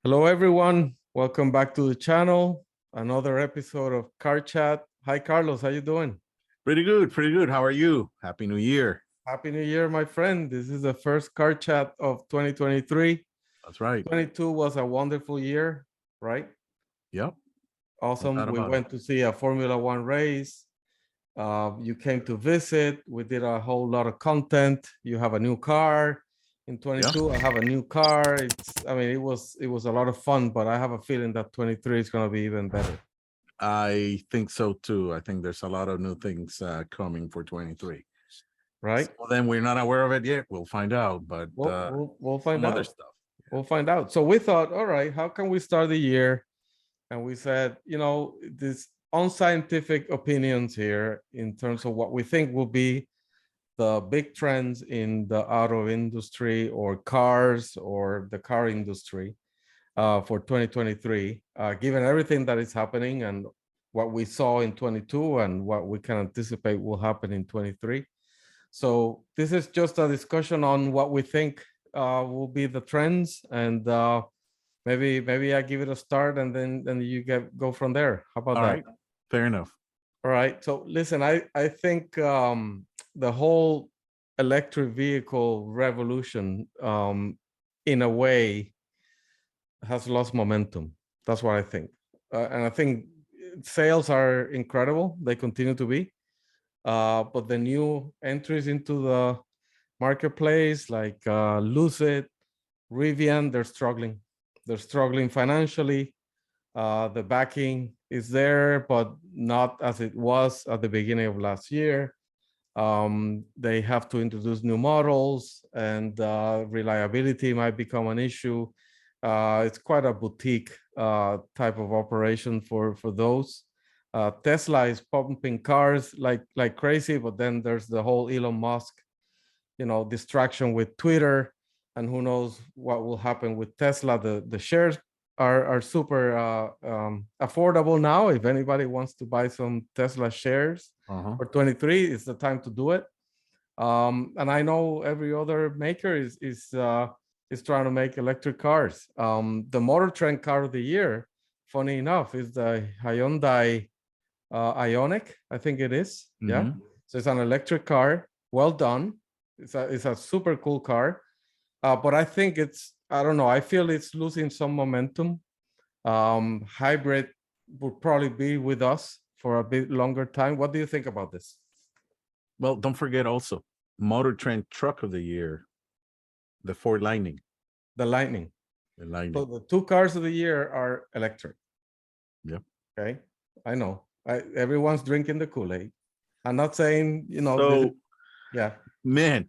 Hello, everyone. Welcome back to the channel. Another episode of Car Chat. Hi, Carlos. How you doing? Pretty good, pretty good. How are you? Happy New Year. Happy New Year, my friend. This is the first Car Chat of 2023. That's right. 22 was a wonderful year, right? Yep, no Awesome. doubt We about it. went to see a Formula One race. You came to visit. We did a whole lot of content. You have a new car. In 22, I have a new car. It was a lot of fun, but I have a feeling that 23 is going to be even better. I think so too. I think there's a lot of new things coming for 23. Right? Well, then we're not aware of it yet. We'll find out, but We'll find some other out. stuff. We'll find out. So we thought, all right, how can we start the year? And we said, these unscientific opinions here in terms of what we think will be the big trends in the auto industry or cars or the car industry for 2023, given everything that is happening and what we saw in 22 and what we can anticipate will happen in 23. So this is just a discussion on what we think will be the trends, and maybe I give it a start, and then you go from there. How about All that? right, fair enough. All right. So listen, I think the whole electric vehicle revolution, in a way, has lost momentum. That's what I think, and I think sales are incredible. They continue to be. But the new entries into the marketplace, like Lucid, Rivian, they're struggling. They're struggling financially. The backing is there, but not as it was at the beginning of last year. They have to introduce new models, and reliability might become an issue. It's quite a boutique type of operation for those. Tesla is pumping cars like crazy, but then there's the whole Elon Musk, distraction with Twitter, and who knows what will happen with Tesla. The shares are super affordable now. If anybody wants to buy some Tesla shares for 23, it's the time to do it. And I know every other maker is trying to make electric cars. The Motor Trend car of the year, funny enough, is the Hyundai Ionic, I think it is. Yeah. So it's an electric car. Well done. It's a super cool car. But I think I don't know, I feel it's losing some momentum. Hybrid would probably be with us for a bit longer time. What do you think about this? Well, don't forget also Motor Trend Truck of the Year, the Ford Lightning. The Lightning. The Lightning. So the two cars of the year are electric. Yep. Okay. I know. Everyone's drinking the Kool-Aid. I'm not saying, So, yeah. man,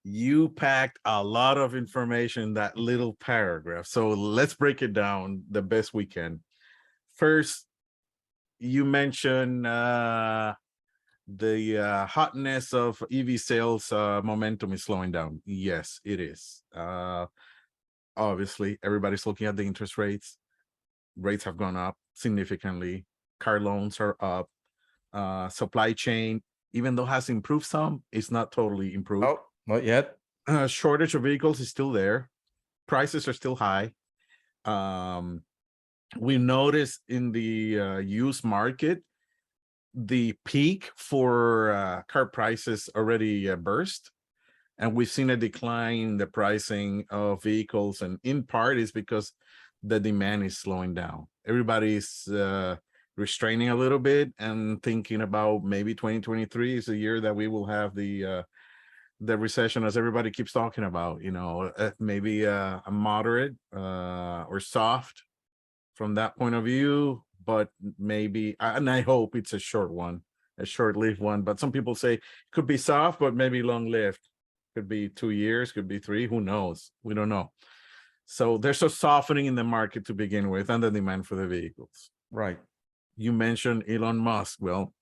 you packed a lot of information in that little paragraph. So let's break it down the best we can. First, you mentioned the hotness of EV sales momentum is slowing down. Yes, it is. Obviously, everybody's looking at the interest rates. Rates have gone up significantly. Car loans are up. Supply chain, even though has improved some, it's not totally improved. Oh, not yet. Shortage of vehicles is still there. Prices are still high. We noticed in the used market, the peak for car prices already burst, and we've seen a decline in the pricing of vehicles, and in part is because the demand is slowing down. Everybody's restraining a little bit and thinking about maybe 2023 is a year that we will have the recession, as everybody keeps talking about, maybe a moderate or soft from that point of view, but maybe, and I hope it's a short-lived one, but some people say it could be soft, but maybe long-lived. Could be 2 years, could be 3, who knows? We don't know. So there's a softening in the market to begin with, and the demand for the vehicles. Right. You mentioned Elon Musk. Well,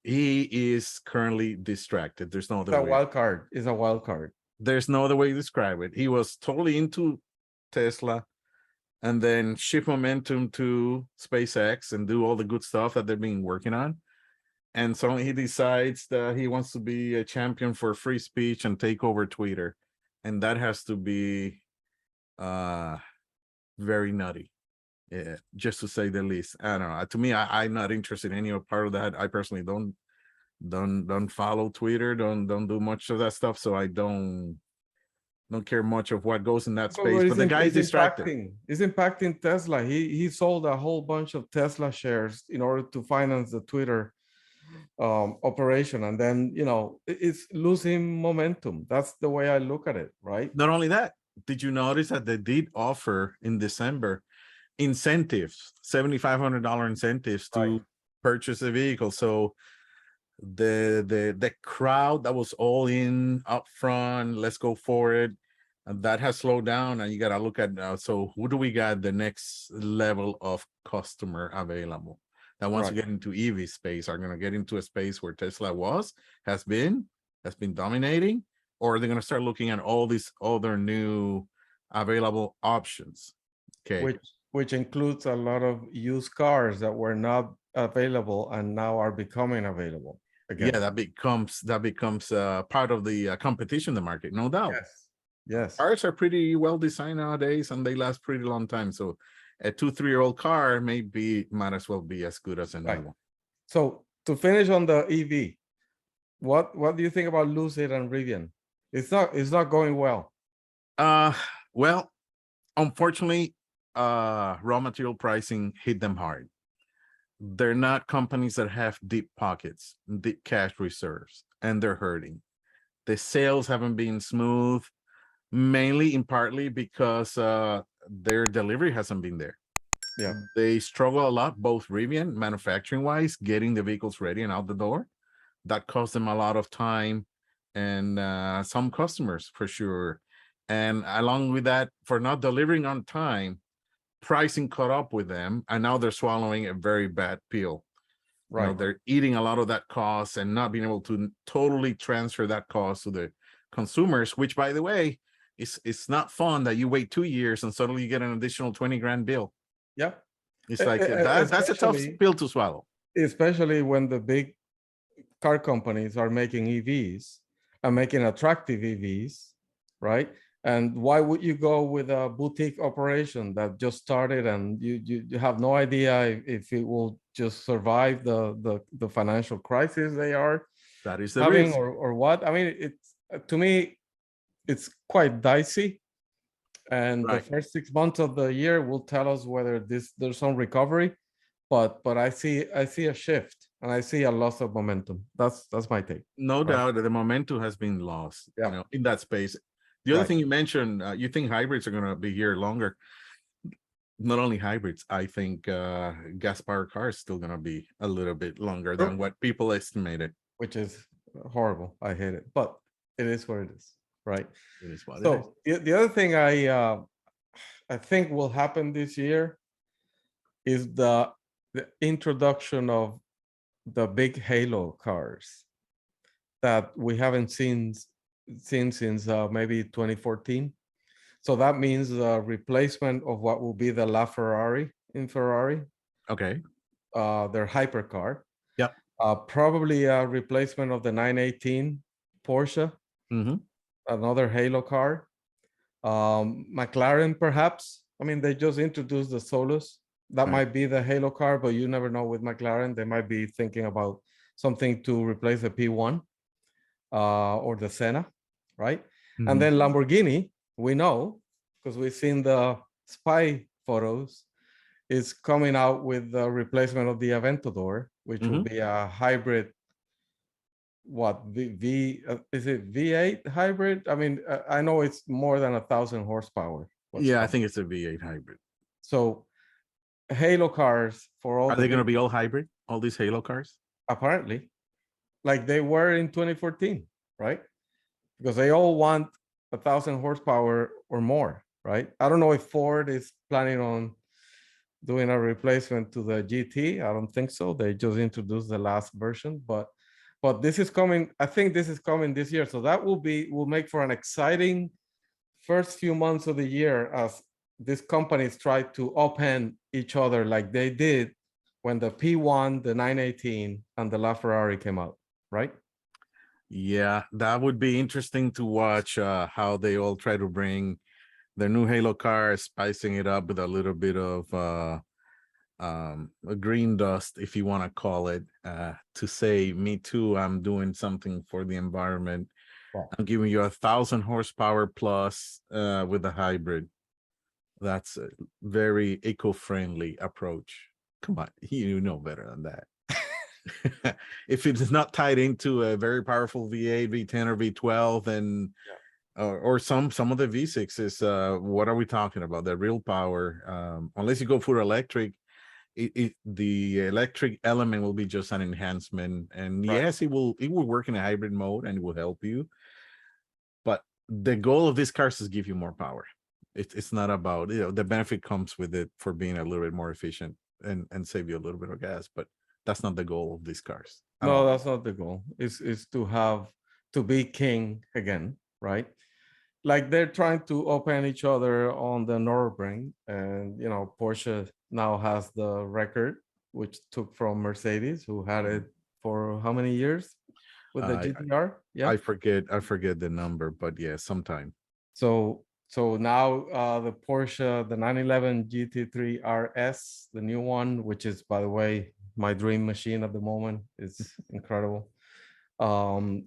he is currently distracted. There's no other way. Wild card. Is a wild card. There's no other way to describe it. He was totally into Tesla, and then shift momentum to SpaceX and do all the good stuff that they've been working on. And suddenly he decides that he wants to be a champion for free speech and take over Twitter. And that has to be very nutty. Yeah, just to say the least. I don't know. To me, I'm not interested in any part of that. I personally don't follow Twitter, don't do much of that stuff. So I don't care much of what goes in that space. But the guy's distracted. It's impacting Tesla. He sold a whole bunch of Tesla shares in order to finance the Twitter operation, and then it's losing momentum. That's the way I look at it, right? Not only that, did you notice that they did offer in December incentives, $7,500 incentives to Right. purchase a vehicle? So the crowd that was all in up front, let's go for it, and that has slowed down. And you got to look at so who do we got the next level of customer available that wants to Right. get into EV space, are going to get into a space where Tesla has been dominating, or they're going to start looking at all these other new available options. Okay. Which includes a lot of used cars that were not available and now are becoming available again. Yeah, that becomes part of the competition in the market, no doubt. Yes. Cars are pretty well designed nowadays, and they last pretty long time. So a 2-3-year-old car might as well be as good as a new Right. one. So to finish on the EV, what do you think about Lucid and Rivian? It's not going well. Well, unfortunately, raw material pricing hit them hard. They're not companies that have deep pockets, deep cash reserves, and they're hurting. The sales haven't been smooth, mainly in partly because their delivery hasn't been there. Yeah. They struggle a lot, both Rivian manufacturing wise, getting the vehicles ready and out the door. That costs them a lot of time and some customers for sure. And along with that, for not delivering on time, pricing caught up with them, and now they're swallowing a very bad pill. Right. They're eating a lot of that cost and not being able to totally transfer that cost to the consumers, which, by the way, it's not fun that you wait 2 years and suddenly you get an additional 20 grand bill. Yeah. It's like that's a tough pill to swallow. Especially when the big car companies are making EVs and making attractive EVs, right? And why would you go with a boutique operation that just started and you have no idea if it will just survive the financial crisis they are That is the having risk. or what? I mean, it's to me, it's quite dicey. And Right. the first 6 months of the year will tell us whether there's some recovery, but I see a shift and I see a loss of momentum. That's my take. No Right. doubt that the momentum has been lost, Yeah. in that space. The other Right. thing you mentioned, you think hybrids are going to be here longer. Not only hybrids, I think gas-powered cars still going to be a little bit longer than what people estimated. Which is horrible. I hate it, but it is what it is, right? It is what it is. So the other thing I think will happen this year is the introduction of the big halo cars that we haven't seen since maybe 2014. So that means the replacement of what will be the LaFerrari in Ferrari, Okay. their hypercar. Yep. Probably a replacement of the 918 Porsche, Mhm. another halo car. McLaren, perhaps. I mean, they just introduced the Solus. That Right. might be the halo car, but you never know with McLaren. They might be thinking about something to replace the P1 or the Senna, right? Mhm. And then Lamborghini, we know, because we've seen the spy photos, is coming out with the replacement of the Aventador, which will be a hybrid. What is it? V8 hybrid? I mean, I know it's more than 1,000 horsepower. Yeah, I think it's a V8 hybrid. So Halo cars for all Are they going to be all hybrid? All these Halo cars? apparently, like they were in 2014, right? Because they all want 1,000 horsepower or more, right? I don't know if Ford is planning on doing a replacement to the GT. I don't think so. They just introduced the last version, but this is coming. I think this is coming this year. So that will make for an exciting first few months of the year as these companies try to upend each other like they did when the P1, the 918, and the LaFerrari came out, right? Yeah, that would be interesting to watch how they all try to bring Their new Halo car is spicing it up with a little bit of a green dust, if you want to call it, to say, me too, I'm doing something for the environment. Wow. I'm giving you 1,000 horsepower plus with the hybrid. That's a very eco-friendly approach. Come on, you know better than that. If it is not tied into a very powerful V8, V10, or V12, then or some of the V6s, what are we talking about? The real power, unless you go for electric, the electric element will be just an enhancement. And Right. yes, it will work in a hybrid mode and it will help you. But the goal of these cars is give you more power. It's not about, the benefit comes with it for being a little bit more efficient and save you a little bit of gas, but that's not the goal of these cars at No, all. that's not the goal. It's to be king again, right? Like they're trying to open each other on the Nürburgring, and Porsche now has the record, which took from Mercedes, who had it for how many years with the I GTR? Yeah. I forget the number, but yeah, sometime. So now the Porsche, the 911 GT3 RS, the new one, which is, by the way, my dream machine at the moment, is incredible.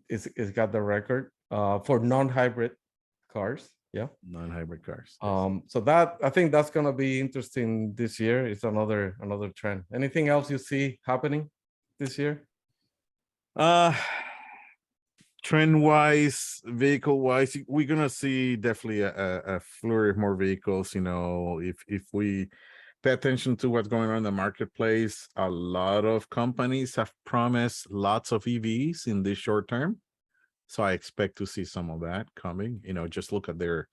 It's got the record for non-hybrid cars. Yeah. Non-hybrid cars. So that, I think that's gonna be interesting this year. It's another trend. Anything else you see happening this year? Trend wise, vehicle wise, we're gonna see definitely a flurry of more vehicles. If we pay attention to what's going on in the marketplace, a lot of companies have promised lots of EVs in this short term. So I expect to see some of that coming. Just look at their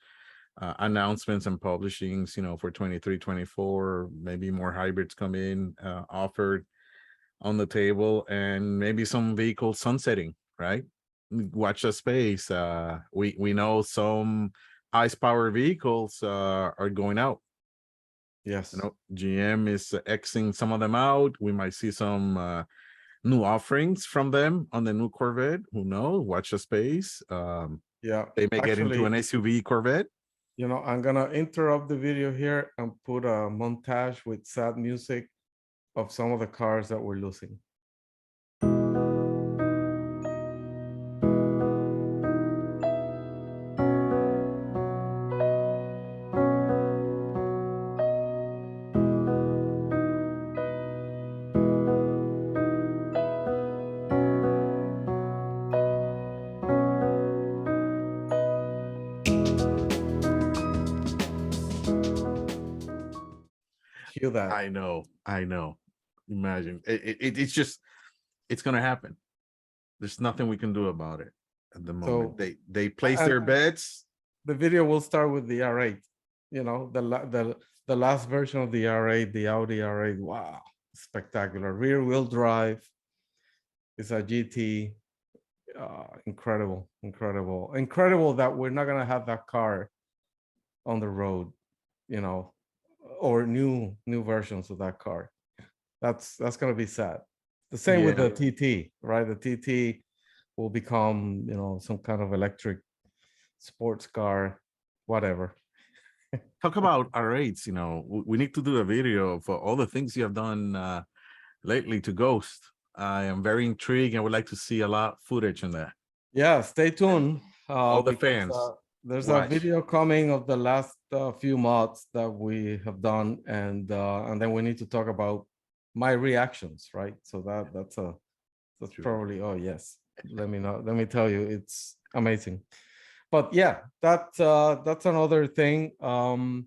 announcements and publishings, for 23, 24, maybe more hybrids come in, offered on the table, and maybe some vehicles sunsetting, right? Watch the space. We know some ICE power vehicles are going out. Yes. GM is Xing some of them out. We might see some new offerings from them on the new Corvette. Who knows? Watch the space. Yeah. They may get into an SUV Corvette. I'm gonna interrupt the video here and put a montage with sad music of some of the cars that we're losing. Cue that. I know. Imagine it's just, it's gonna happen. There's nothing we can do about it at the moment. So They place their bets. the video will start with the R8. The last version of the R8, the Audi R8. Wow, spectacular! Rear wheel drive. It's a GT. Incredible that we're not gonna have that car on the road, or new versions of that car. That's gonna be sad. The same with the TT, right? The TT will become, some kind of electric sports car, whatever. Talk about R8s. We need to do a video of all the things you have done lately to Ghost. I am very intrigued and would like to see a lot footage in that. Yeah, stay tuned. All the because, fans, there's watch. a video coming of the last few mods that we have done, and then we need to talk about my reactions, right? So that's True. probably, oh yes. Let me tell you, it's amazing. But yeah, that's another thing. And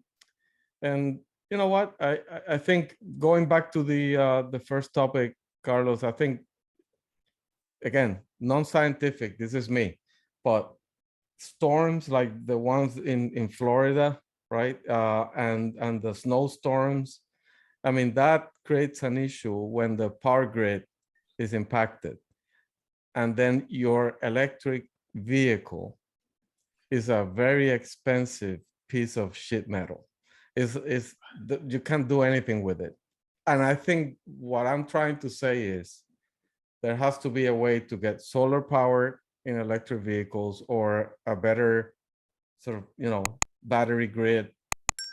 you know what? I think going back to the first topic, Carlos, I think, again, non-scientific, this is me, but storms like the ones in Florida, right? And the snowstorms, I mean, that creates an issue when the power grid is impacted. And then your electric vehicle is a very expensive piece of shit metal. You can't do anything with it. And I think what I'm trying to say is there has to be a way to get solar power in electric vehicles, or a better sort of, battery grid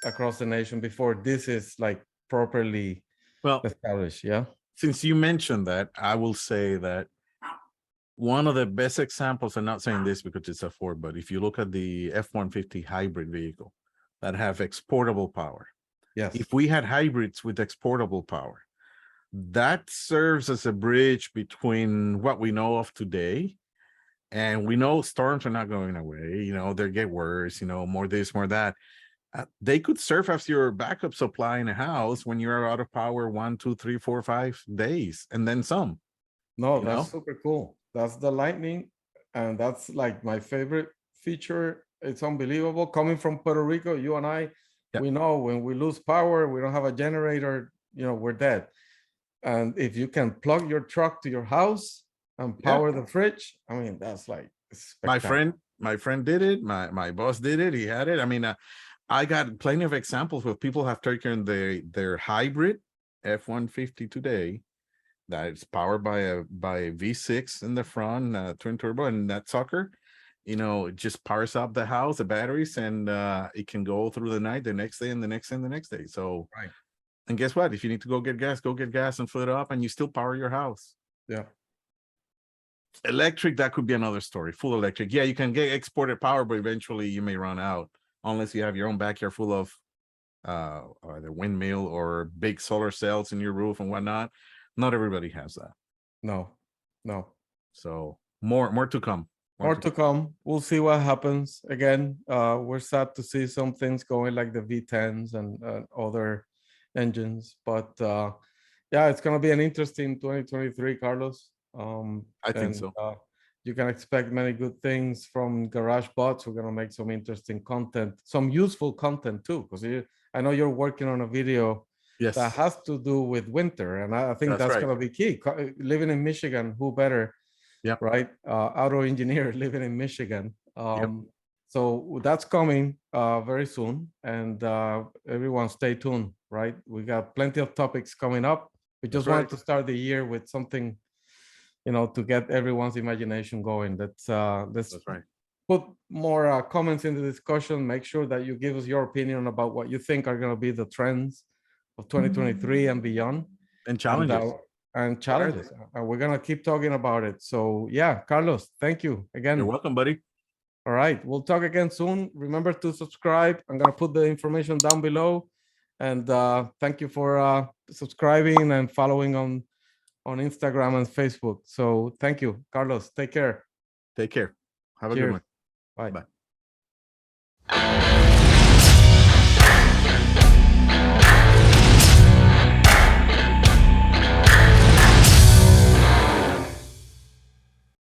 across the nation before this is like properly Well, established. Yeah. since you mentioned that, I will say that one of the best examples, I'm not saying this because it's a Ford, but if you look at the F-150 hybrid vehicle that have exportable power, Yes. if we had hybrids with exportable power, that serves as a bridge between what we know of today. And we know storms are not going away, you know, they get worse, you know, more this, more that. They could serve as your backup supply in a house when you're out of power 1, 2, 3, 4, 5 days, and then some. No, You that's know? super cool. That's the lightning, and that's like my favorite feature. It's unbelievable. Coming from Puerto Rico, you and I, Yeah. we know when we lose power, we don't have a generator, we're dead. And if you can plug your truck to your house and Yeah. power the fridge, I mean, that's like spectacular. My friend did it. My boss did it. He had it. I mean, I got plenty of examples where people have taken their hybrid F-150 today that is powered by a V6 in the front, twin turbo, and that sucker, you know, it just powers up the house, the batteries, and it can go through the night, the next day, and the next day, and the next day. So, Right. and guess what? If you need to go get gas and fill it up, and you still power your house. Yeah. Electric, that could be another story. Full electric, yeah, you can get exported power, but eventually you may run out unless you have your own backyard full of either windmill or big solar cells in your roof and whatnot. Not everybody has that. No, no. So more to come. More to come. We'll see what happens. Again, we're sad to see some things going like the V10s and other engines, but yeah, it's gonna be an interesting 2023, Carlos. I think so. You can expect many good things from Garage Bots. We're gonna make some interesting content, some useful content too, because I know you're working on a video Yes, that has to do with winter, and I think That's that's right. gonna be key. Living in Michigan, who better? Yep. Right. Auto engineer living in Michigan. So that's coming very soon, and everyone stay tuned. Right. We got plenty of topics coming up. We just wanted to start the year with something, to get everyone's imagination going. Let's That's right. put more comments in the discussion. Make sure that you give us your opinion about what you think are going to be the trends of 2023 and beyond. And challenges. And challenges. And we're going to keep talking about it. So yeah, Carlos, thank you again. You're welcome, buddy. All right. We'll talk again soon. Remember to subscribe. I'm going to put the information down below. And thank you for subscribing and following on Instagram and Facebook. So thank you, Carlos. Take care. Take care. Have a Cheers. good one. Bye. Bye.